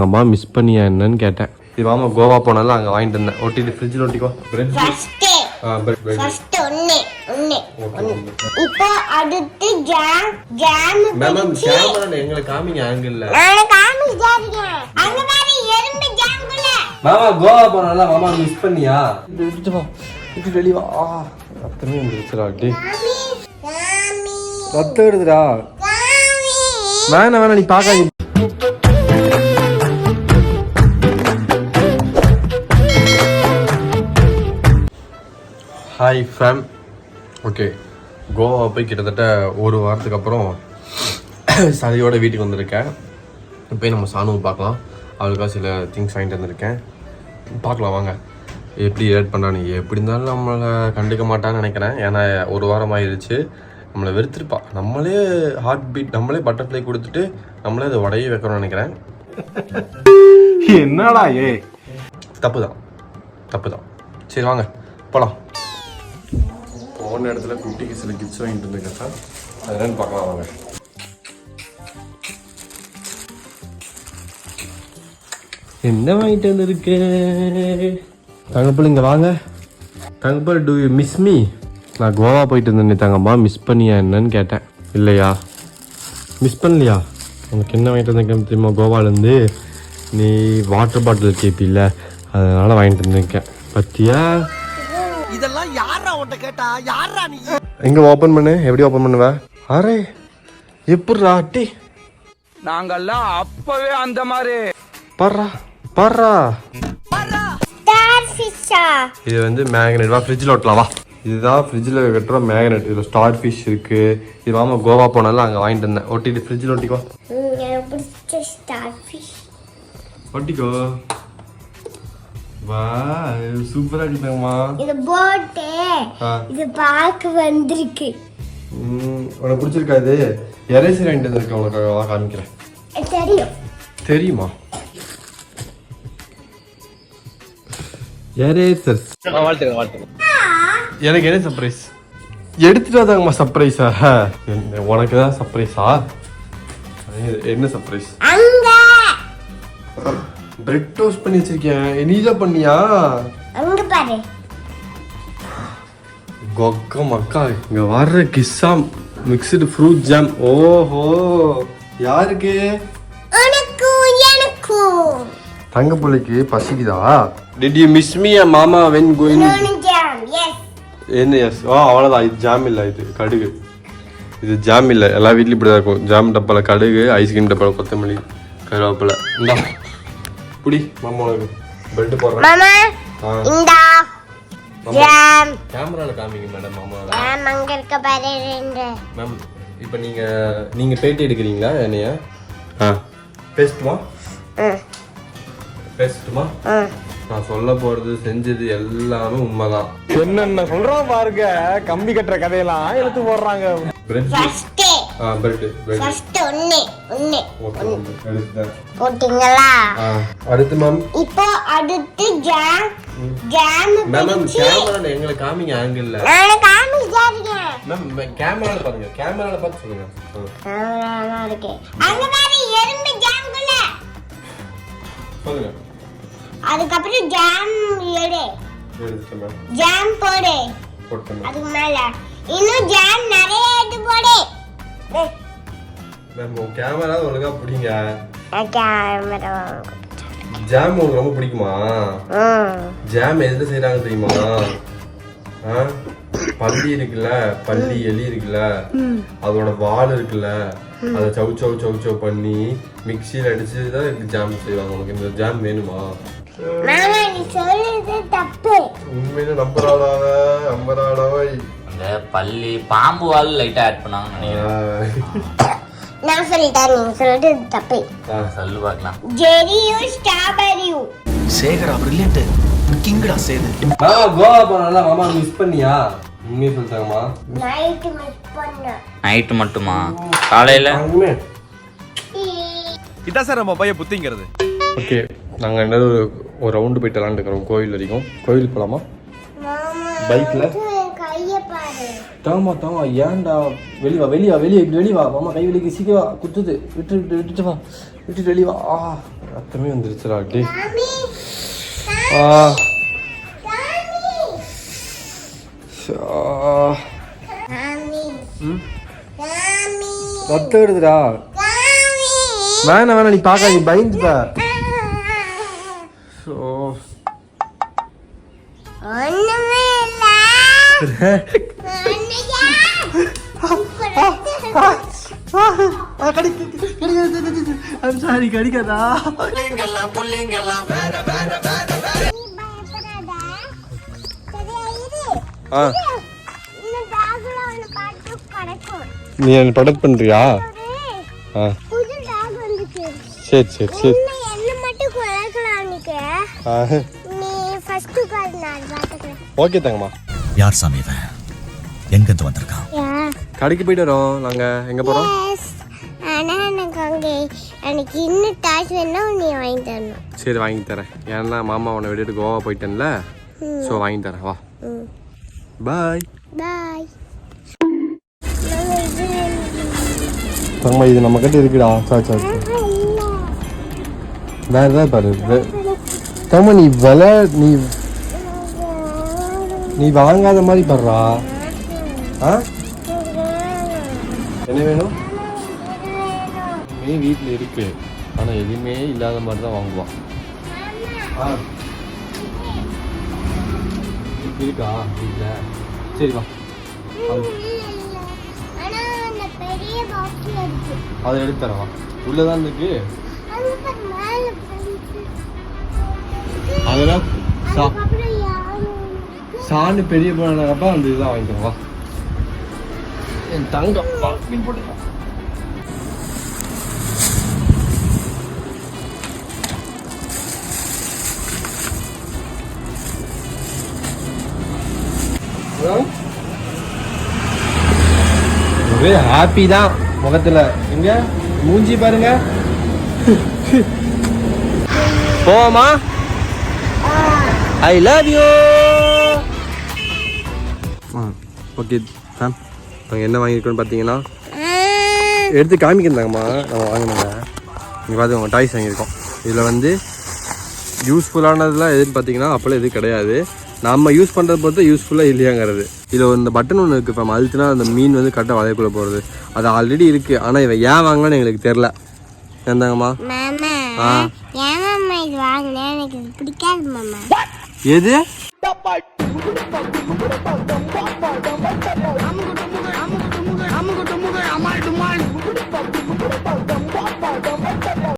அம்மா மிஸ் பண்ணியா என்னன்னு கேட்டேன். இது மாமா கோவா போனாலும் அங்கே வாங்கிட்டு இருந்தேன். ஒட்டிட்டு ஃப்ரிட்ஜில் ஒட்டிக்கோ. இப்போ அடுத்து ஜாம் மேம் கேமரா எங்களை காமிங்க ஆங்கிள். மாமா கோவா போனாலும் மாமா மிஸ் பண்ணியா? விட்டுட்டு வா, விட்டு வெளியே வா. ரத்தமே வந்துருச்சுடா. அடி ரத்தம் வருதுடா. வேணாம் நீ பார்க்காத. Hi fame. ஓகே, கோவா போய் கிட்டத்தட்ட ஒரு வாரத்துக்கு அப்புறம் சதையோட வீட்டுக்கு வந்திருக்கேன். இப்போ நம்ம சாணுவை பார்க்கலாம். அவளுக்காக சில திங்ஸ் வாங்கிட்டு வந்திருக்கேன். பார்க்கலாம் வாங்க எப்படி ஏட் பண்ணான்னு. எப்படி இருந்தாலும் நம்மளை கண்டுக்க மாட்டான்னு நினைக்கிறேன். ஏன்னா ஒரு வாரம் ஆயிடுச்சு. நம்மளை வெறுத்துருப்பா. நம்மளே ஹார்ட் பீட், நம்மளே பட்டர்ஃப்ளை கொடுத்துட்டு நம்மளே அதை உடையே வைக்கணும்னு நினைக்கிறேன். என்னடா தப்பு தான். சரி வாங்க போகலாம். போன இடத்துல குட்டிக்கு சில கிஃப்ட்ஸ் வாங்கிட்டு வந்துருக்கேன் சார். அது என்னன்னு பார்க்கலாம் வாங்க. என்ன வாங்கிட்டு வந்துருக்கு தங்கப்பல்? இங்கே வாங்க தங்கப்பல். Do you miss me? நான் கோவா போயிட்டு இருந்தேன் தங்கம்மா. மிஸ் பண்ணியா என்னன்னு கேட்டேன். இல்லையா, மிஸ் பண்ணலையா? உனக்கு என்ன வாங்கிட்டு வந்திருக்கேன் தெரியுமா? கோவாலேருந்து நீ வாட்டர் பாட்டில் கேட்பில்ல, அதனால வாங்கிட்டு வந்திருக்கேன். பத்தியா? இதெல்லாம் யாரா உன்கிட்ட கேட்டா? யாரா நீ? எங்க ஓபன் பண்ணு. எப்படி ஓபன் பண்ணுவ? அரே எப்படிரா அட்டி? நாங்கெல்லாம் அப்பவே அந்த மாதிரி. பர்றா இது வந்து மேக்னெட். வா ஃப்ரிட்ஜில் ஒட்டலாம் வா. இதுதான் ஃப்ரிட்ஜில் கட்டுற மேக்னெட். இதில் ஸ்டார் ஃபிஷ் இருக்கு. இது மாமா கோவா போனாலும் அங்கே வாங்கிட்டு இருந்தேன். ஒட்டிட்டு ஃப்ரிட்ஜில் ஒட்டிக்கோ. ஒட்டிக்கோ. வா சூப்பரா இருக்குமா? இது போட். இது பார்க்க வந்திருக்கு. உனக்கு பிடிச்சிருக்கா? இது எரேசர் வாங்கிட்டு வந்திருக்கேன். உனக்கு காமிக்கிறேன். தெரியுமா? எரேசர். எனக்கு என்ன சர்ப்ரைஸ்? எடுத்துட்டு வந்தாங்கம்மா. சர்ப்ரைஸா? உனக்கு தான் சர்ப்ரைஸா? என்ன சர்ப்ரைஸ்? பிரெட் டோஸ்ட் பண்ணி வச்சிருக்கேன். நீ தான் பண்ணியா? அங்க பாரு. கொக்க மக்கா, இங்க வர்ற கிஸ்ஸாம் மிக்ஸ்டு ஃப்ரூட் ஜாம். ஓஹோ, யாருக்கு? எனக்கு தங்க புள்ளைக்கு பசிக்குதா? Did you miss me and mama when going? Jam. Yes. என்ன எஸ்? அவ்வளோதான். இது ஜாம் இல்லை, இது கடுகு. இது ஜாம் இல்லை. எல்லா வீட்லையும் இப்படி தான் இருக்கும். ஜாம் டப்பால கடுகு, ஐஸ்கிரீம் டப்பால கொத்தமல்லி, கருவேப்பிலை. இந்தா புடி மாமா, உனக்கு பெல்ட் போடுறேன். மாமா இந்தா ஜாம். கேமரால காமிங்க மேடம். மாமா ஜாம் அங்க இருக்க பாரு. மேம் இப்போ நீங்க பேட்டி எடுக்கிறீங்களா என்னைய? பேசட்டுமா? நான் சொல்ல போறது செஞ்சது எல்லாமே உண்மைதான். என்னென்ன சொல்றான் பாருங்க. கம்பி கட்டுற கதையெல்லாம் எடுத்து போடுறாங்க. அடுத்து மேம். இப்போ அடுத்து ஜாம். மேம் கேமரால எங்களை காமிங்க ஆங்கிள். நான் காமிச்சேன். மேம் கேமரால பாருங்க. கேமரால பார்த்து சொல்லுங்க. இருக்கு அங்க பாரு. எறும்பு ஜாம்குள்ள சொல்லுங்க. அதுக்கப்புறம் ஜாம் எடுத்துட்டேன் மேம். ஜாம் போடு. போட்டேன். அதுக்கு மேல இன்னும் ஜாம் நிறைய எடுத்து போடு. மேம் உங்க கேமரா ஒழுங்கா பிடிங்க. கேமரா ஜாம் உங்களுக்கு ரொம்ப பிடிக்குமா? ஜாம் எதுல செய்யறாங்க தெரியுமா? பல்லி இருக்குல்ல, பல்லி எலி இருக்குல்ல, அதோட வால் இருக்குல்ல, அதை சவு பண்ணி மிக்சியில அடிச்சுதான் ஜாம் செய்வாங்க. உனக்கு இந்த ஜாம் வேணுமா? உண்மையில நம்பராடாவ அந்த பல்லி பாம்பு வால் லைட்டா ஆட் பண்ணாங்கன்னு நினைக்கிறேன். நான் சொல்லிட்டேன், நீங்க சொல்றது தப்பு. சொல்லு பார்க்கலாம். ஜெரியும் ஸ்ட்ராபெரியும். சேகரா பிரில்லியன்ட். கிங்கடா சேது. கோவா போனால மாமா மிஸ் பண்ணியா? உண்மையை சொல்லிட்டாங்கம்மா. நைட் மிஸ் பண்ணேன். நைட் மட்டுமா? காலையில இதான் சார் நம்ம பையன் புத்திங்கிறது. ஓகே, நாங்கள் என்ன ஒரு ரவுண்டு போயிட்டு விளாண்டுக்கிறோம். கோயில் வரைக்கும். கோயில் போகலாமா? பைக்கில் தாமா ஏன்டா? வெளிவா இப்படி வெளிவா. மாமா கை வெளியே சீக்கிரம் குத்துது. விட்டுட்டு வா. விட்டுட்டு வெளிவா. ரத்தமே வந்துருச்சுடா டே. மாமி ஆ மாமி ம் மாமி ரத்தம் வருதுடா. மாமி வேணாம் நீ பார்க்காத, நீ பயந்துட்ட. ஸோ ஒண்ணுமே இல்ல சாரி கடிக்காதா. ஆ நீ என்ன ப்ரொடக்ட் பண்றியா? ஆ சரி சரி சரி. ஓகே தங்கம்மா. யார் சாமி இவன் எங்க இருந்து வந்திருக்கான்? கடைக்கு போயிட்டு வரோம். நாங்கள் எங்கே போகிறோம்? ஆனா எனக்கு அங்கே எனக்கு இன்னும் டாய்ஸ் வேணா நீ வாங்கி தரணும். சரி வாங்கி தரேன். ஏன்னா மாமா உன்னை விட்டுட்டு கோவா போயிட்டேன்ல, ஸோ வாங்கி தரேன். வா பாய். பாய். தங்கம்மா இது நம்ம கிட்ட இருக்குடா. சார் சார் வேறு ஏதாவது பாரு. தங்கம்மா நீ நீ வாங்காத மாதிரி பாடுறா. ஆ என்ன வேணும்? வீட்டில் இருக்கு, ஆனால் எதுவுமே இல்லாத மாதிரி தான் வாங்குவான். ஆ இருக்கா வீட்டில்? சரி வா, அதை எடுத்து தரவா. உள்ளதான் இருக்கு. அதெல்லாம் சாண்டு பெரிய போனப்ப அந்த இதுதான் வாங்கிக்கிறோம். வா என் தங்கம் வா, மீன் போட்டுக்கலாம். ஒரே ஹாப்பி தான் முகத்துல. எங்க மூஞ்சி பாருங்க. போமா I love you. Okay ma'am, நாங்கள் என்ன வாங்கியிருக்கோன்னு பார்த்தீங்கன்னா எடுத்து காமிக்கிறதாங்கம்மா. நம்ம வாங்கினாங்க இங்கே பார்த்து உங்கள் டாய்ஸ் வாங்கியிருக்கோம். இதில் வந்து யூஸ்ஃபுல்லானதுலாம் எதுன்னு பார்த்தீங்கன்னா அப்போல்லாம் எதுவும் கிடையாது. நம்ம யூஸ் பண்ணுறது பொறுத்து யூஸ்ஃபுல்லாக இல்லையாங்கிறது. இதில் இந்த பட்டன் ஒன்று இருக்குது. இப்போ அழுத்துனா அந்த மீன் வந்து கரெக்டாக வலைக்குள்ளே போகிறது. அது ஆல்ரெடி இருக்குது, ஆனால் இவன் ஏன் வாங்கலான்னு எங்களுக்கு தெரில. ஏந்தாங்கம்மா? ஆ ஏன் மாமா இது வாங்கினேன்? எனக்கு இது பிடிக்காது மாமா. எது?